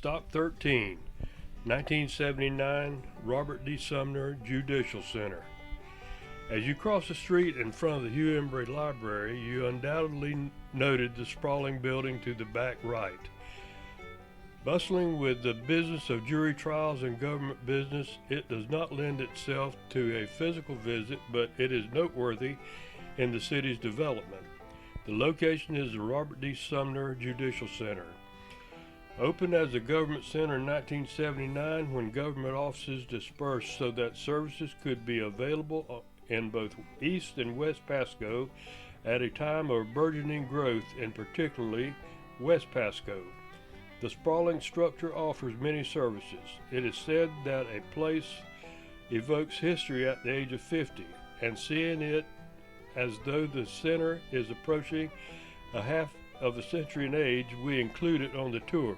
Stop 13, 1979, Robert D. Sumner Judicial Center. As you cross the street in front of the Hugh Embry Library, you undoubtedly noted the sprawling building to the back right. Bustling with the business of jury trials and government business, it does not lend itself to a physical visit, but it is noteworthy in the city's development. The location is the Robert D. Sumner Judicial Center. Opened as a government center in 1979 when government offices dispersed so that services could be available in both East and West Pasco at a time of burgeoning growth in particularly West Pasco. The sprawling structure offers many services. It is said that a place evokes history at the age of 50, and seeing it as though the center is approaching a half of a century in age, we include it on the tour.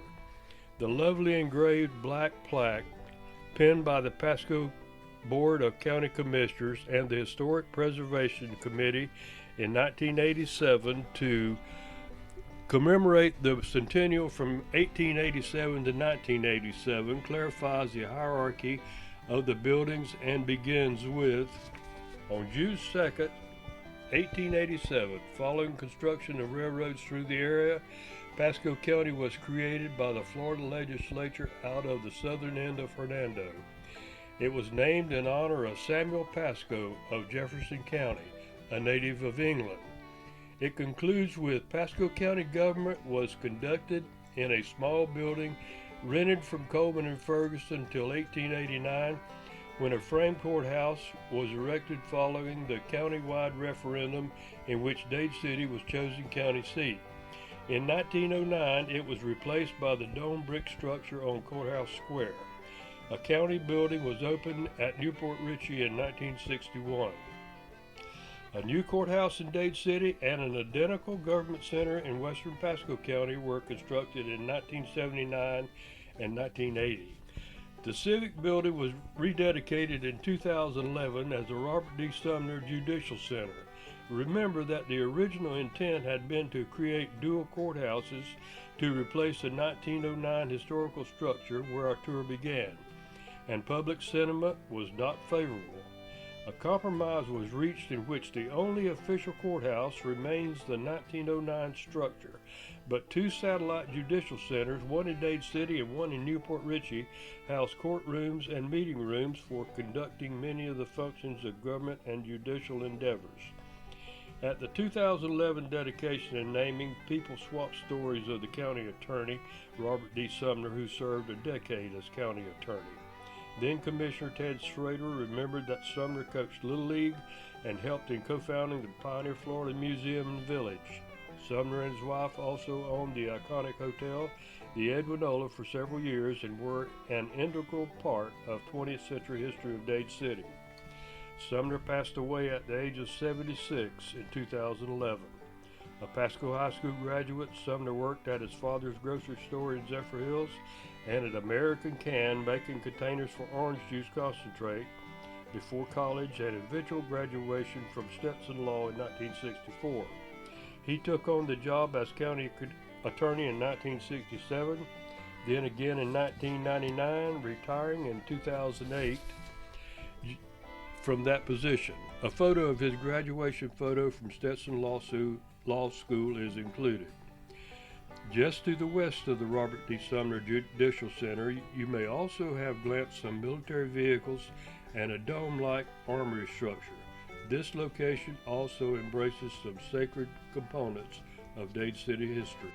The lovely engraved black plaque penned by the Pasco Board of County Commissioners and the Historic Preservation Committee in 1987 to commemorate the centennial from 1887 to 1987 clarifies the hierarchy of the buildings and begins with, on June 2nd, 1887, following construction of railroads through the area, Pasco County was created by the Florida legislature out of the southern end of Hernando. It was named in honor of Samuel Pasco of Jefferson County, a native of England. It concludes with Pasco County government was conducted in a small building rented from Coleman and Ferguson until 1889, when a frame courthouse was erected following the county-wide referendum in which Dade City was chosen county seat. In 1909, it was replaced by the dome brick structure on Courthouse Square. A county building was opened at Newport Richey in 1961. A new courthouse in Dade City and an identical government center in western Pasco County were constructed in 1979 and 1980. The Civic Building was rededicated in 2011 as the Robert D. Sumner Judicial Center. Remember that the original intent had been to create dual courthouses to replace the 1909 historical structure where our tour began, and public sentiment was not favorable. A compromise was reached in which the only official courthouse remains the 1909 structure, but two satellite judicial centers, one in Dade City and one in Newport Richey, house courtrooms and meeting rooms for conducting many of the functions of government and judicial endeavors. At the 2011 dedication and naming, people swapped stories of the county attorney, Robert D. Sumner, who served a decade as county attorney. Then Commissioner Ted Schrader remembered that Sumner coached Little League and helped in co-founding the Pioneer Florida Museum and Village. Sumner and his wife also owned the iconic hotel, the Edwinola, for several years and were an integral part of 20th century history of Dade City. Sumner passed away at the age of 76 in 2011. A Pasco High School graduate, Sumner worked at his father's grocery store in Zephyr Hills and at American Can making containers for orange juice concentrate before college and eventual graduation from Stetson Law in 1964. He took on the job as county attorney in 1967, then again in 1999, retiring in 2008 from that position. A photo of his graduation photo from Stetson Law School is included. Just to the west of the Robert D. Sumner Judicial Center, you may also have glimpsed some military vehicles and a dome-like armory structure. This location also embraces some sacred components of Dade City history.